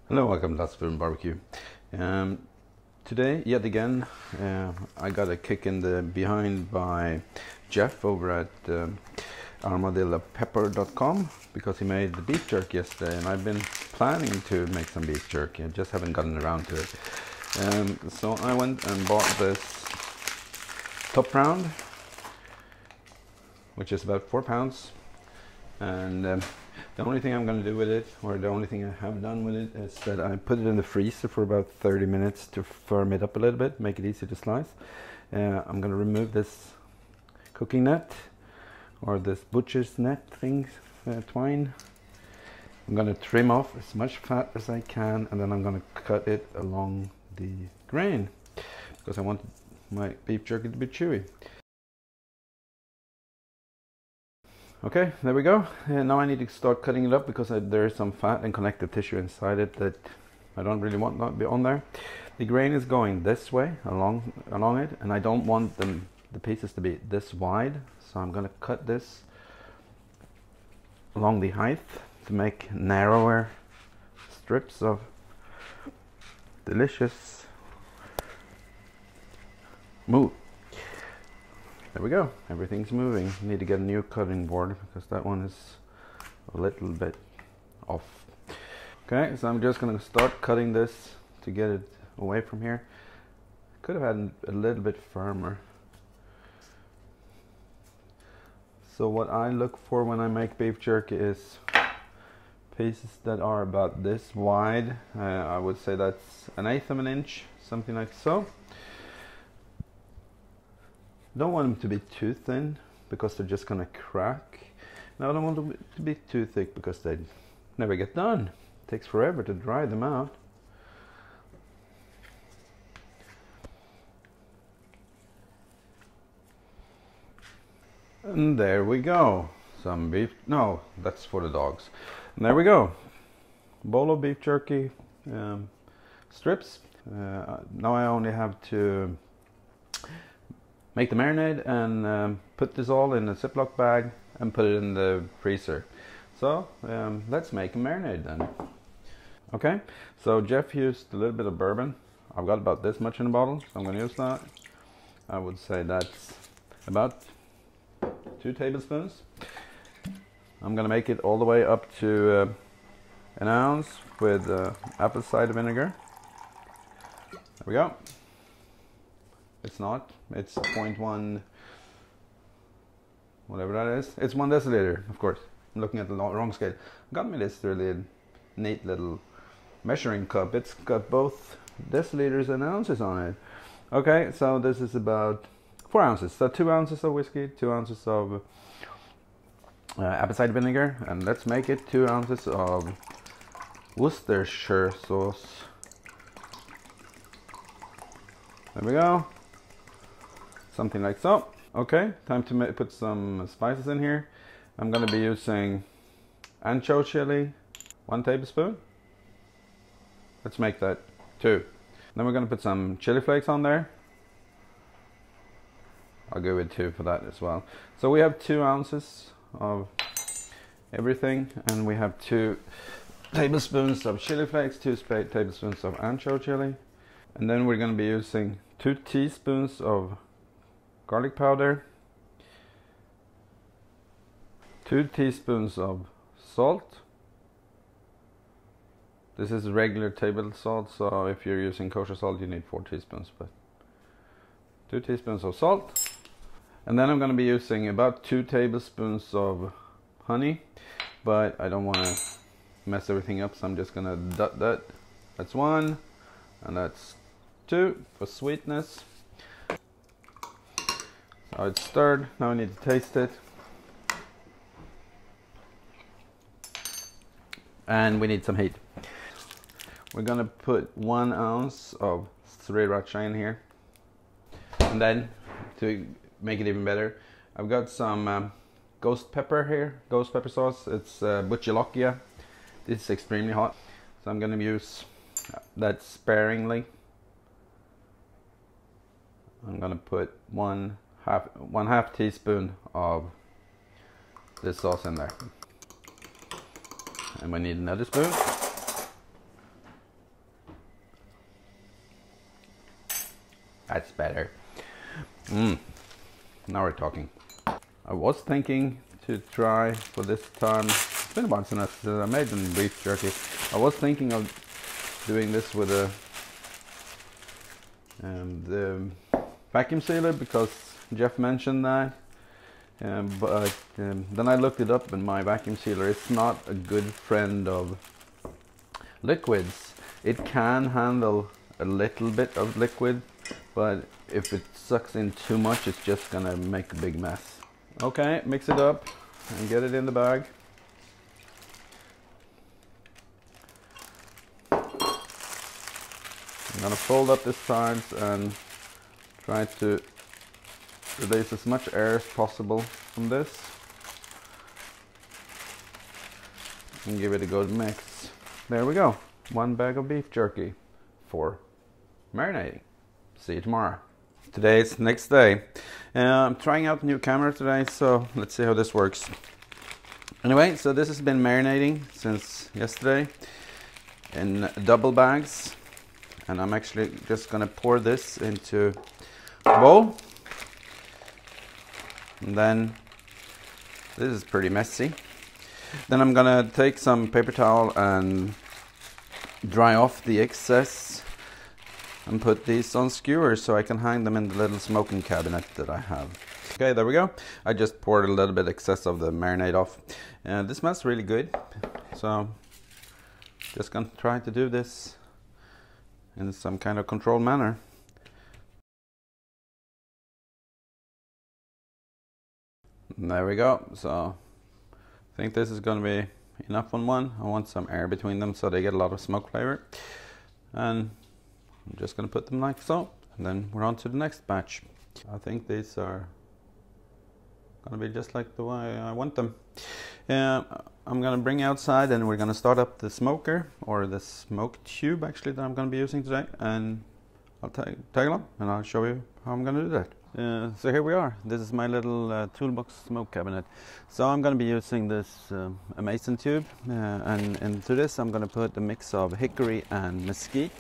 Hello, welcome to That's Food Barbecue. Today, yet again, I got a kick in the behind by Jeff over at armadillopepper.com because he made the beef jerky yesterday, and I've been planning to make some beef jerky. I just haven't gotten around to it. So I went and bought this top round, which is about 4 pounds, and the only thing I'm going to do with it, or the only thing I have done with it, is that I put it in the freezer for about 30 minutes to firm it up a little bit, make it easy to slice. I'm going to remove this cooking net, or this butcher's net thing, twine. I'm going to trim off as much fat as I can, and then I'm going to cut it along the grain, because I want my beef jerky to be chewy. Okay, there we go. Now I need to start cutting it up because there is some fat and connective tissue inside it that I don't really want to be on there. The grain is going this way along it, and I don't want the pieces to be this wide, so I'm going to cut this along the height to make narrower strips of delicious meat. There we go, everything's moving. I need to get a new cutting board because that one is a little bit off. Okay, so I'm just going to start cutting this to get it away from here. Could have had a little bit firmer. So what I look for when I make beef jerky is pieces that are about this wide. I would say that's 1/8 of an inch, something like so. Don't want them to be too thin because they're just gonna crack. Now I don't want them to be too thick because they never get done. It takes forever to dry them out. And there we go. Some beef, no, that's for the dogs. And there we go. Bowl of beef jerky strips. Now I only have to make the marinade and put this all in a Ziploc bag and put it in the freezer. So let's make a marinade then. Okay, so Jeff used a little bit of bourbon. I've got about this much in the bottle, so I'm going to use that. I would say that's about 2 tablespoons. I'm going to make it all the way up to 1 ounce with apple cider vinegar. There we go. It's not. It's 0.1, whatever that is. It's 1 deciliter, of course. I'm looking at the wrong scale. Got me this really neat little measuring cup. It's got both deciliters and ounces on it. Okay, so this is about 4 ounces. So 2 ounces of whiskey, 2 ounces of apple cider vinegar, and let's make it 2 ounces of Worcestershire sauce. There we go. Something like so. Okay, time to put some spices in here. I'm going to be using ancho chili, 1 tablespoon. Let's make that 2. Then we're going to put some chili flakes on there. I'll go with 2 for that as well. So we have 2 ounces of everything, and we have 2 tablespoons of chili flakes, 2 tablespoons of ancho chili, and then we're going to be using 2 teaspoons of garlic powder, 2 teaspoons of salt. This is regular table salt, so if you're using kosher salt you need 4 teaspoons, but 2 teaspoons of salt. And then I'm going to be using about 2 tablespoons of honey, but I don't want to mess everything up, so I'm just going to dot that. That's 1, and that's 2 for sweetness. So it's stirred. Now I need to taste it. And we need some heat. We're gonna put 1 ounce of sriracha in here. And then, to make it even better, I've got some ghost pepper here, ghost pepper sauce. It's Buchilocchia. This is extremely hot, so I'm gonna use that sparingly. I'm gonna put one half teaspoon of this sauce in there, and we need another spoon. That's better. Now we're talking. I was thinking to try for this time. It's been a while since I made some beef jerky. I was thinking of doing this with the vacuum sealer because Jeff mentioned that. But then I looked it up, and my vacuum sealer is not a good friend of liquids. It can handle a little bit of liquid, but if it sucks in too much, it's just gonna make a big mess. Okay, mix it up and get it in the bag. I'm gonna fold up the sides and try to release as much air as possible from this and give it a good mix. There we go. 1 bag of beef jerky for marinating. See you tomorrow. Today is the next day. I'm trying out a new camera today, so let's see how this works. Anyway, so this has been marinating since yesterday in double bags, and I'm actually just gonna pour this into a bowl. And then this is pretty messy. Then I'm gonna take some paper towel and dry off the excess and put these on skewers so I can hang them in the little smoking cabinet that I have. Okay, there we go. I just poured a little bit excess of the marinade off. This smells really good, so just gonna try to do this in some kind of controlled manner. And there we go. So I think this is going to be enough on one. I want some air between them so they get a lot of smoke flavor. And I'm just going to put them like so. And then we're on to the next batch. I think these are going to be just like the way I want them. I'm going to bring outside and we're going to start up the smoker, or the smoke tube actually, that I'm going to be using today. And I'll tag along and I'll show you how I'm going to do that. So here we are. This is my little toolbox smoke cabinet. So I'm going to be using this a mason tube, and into this I'm going to put a mix of hickory and mesquite.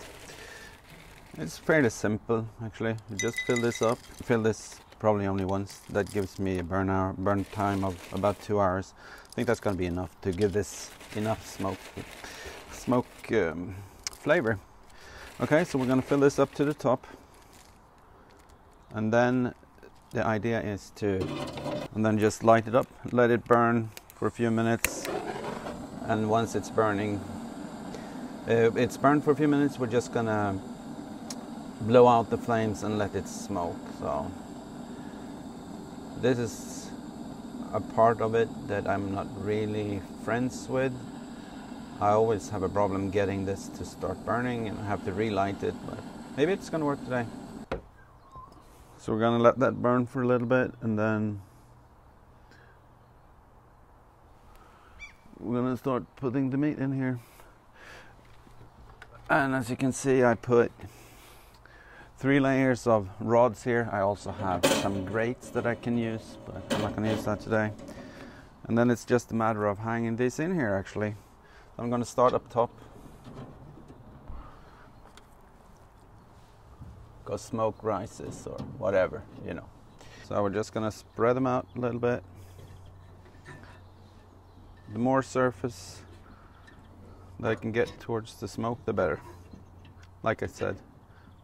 It's fairly simple actually. You just fill this up. Fill this probably only once. That gives me a burn time of about 2 hours. I think that's going to be enough to give this enough smoke flavor. Okay, so we're going to fill this up to the top. And then the idea is to just light it up, let it burn for a few minutes, and once it's burning, it's burned for a few minutes, we're just gonna blow out the flames and let it smoke. So this is a part of it that I'm not really friends with. I always have a problem getting this to start burning and I have to relight it, but maybe it's gonna work today. So we're going to let that burn for a little bit, and then we're going to start putting the meat in here. And as you can see, I put 3 layers of rods here. I also have some grates that I can use, but I'm not going to use that today. And then it's just a matter of hanging these in here actually. So I'm going to start up top, because smoke rises or whatever, you know. So we're just gonna spread them out a little bit. The more surface that I can get towards the smoke, the better. Like I said,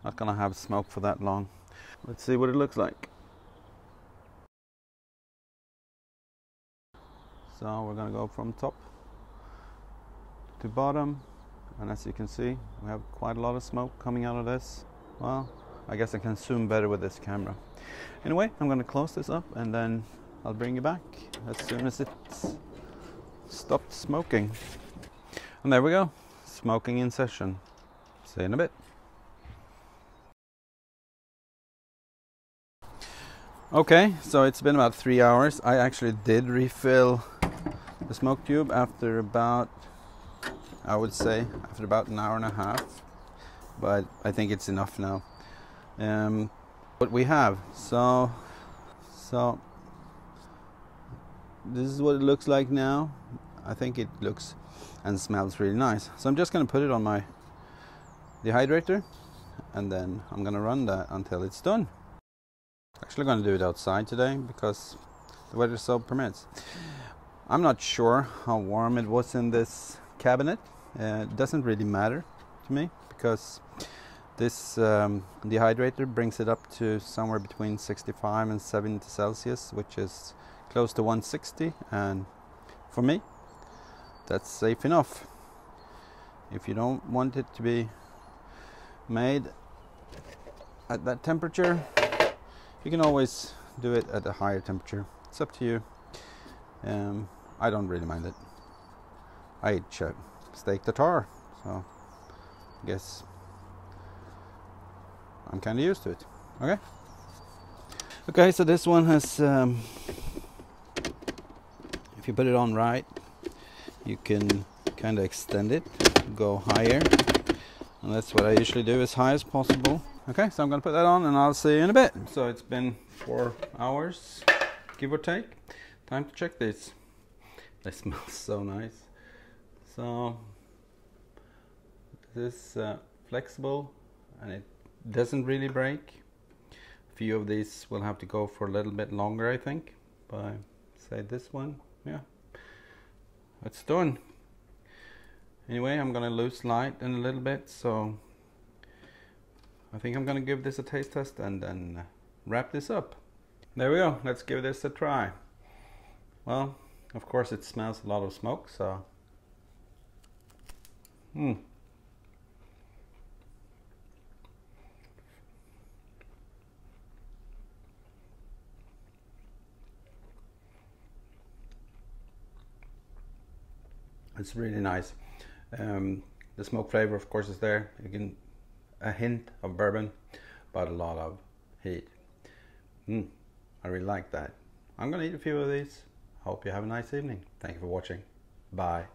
not gonna have smoke for that long. Let's see what it looks like. So we're gonna go from top to bottom, and as you can see, we have quite a lot of smoke coming out of this. Well, I guess I can zoom better with this camera. Anyway, I'm going to close this up and then I'll bring you back as soon as it's stopped smoking. And there we go, smoking in session. See you in a bit. Okay, so it's been about 3 hours. I actually did refill the smoke tube after about, I would say, after about an hour and a half. But I think it's enough now. What we have, so this is what it looks like now. I think it looks and smells really nice. So I'm just going to put it on my dehydrator and then I'm gonna run that until it's done. Actually gonna do it outside today because the weather so permits. I'm not sure how warm it was in this cabinet. It doesn't really matter to me because this dehydrator brings it up to somewhere between 65 and 70 Celsius, which is close to 160, and for me that's safe enough. If you don't want it to be made at that temperature, you can always do it at a higher temperature. It's up to you. I don't really mind it. I eat steak tartare, so I guess I'm kind of used to it. Okay, so this one has if you put it on right, you can kind of extend it, go higher, and that's what I usually do, as high as possible. Okay, so I'm gonna put that on and I'll see you in a bit. So it's been 4 hours, give or take. Time to check this. They smell so nice. So this is flexible and it doesn't really break. A few of these will have to go for a little bit longer, I think, but say this one, yeah, it's done. Anyway, I'm gonna lose light in a little bit, so I think I'm gonna give this a taste test and then wrap this up. There we go, let's give this a try. Well, of course it smells a lot of smoke, so it's really nice. The smoke flavor, of course, is there. You can a hint of bourbon, but a lot of heat. I really like that. I'm gonna eat a few of these. Hope you have a nice evening. Thank you for watching. Bye.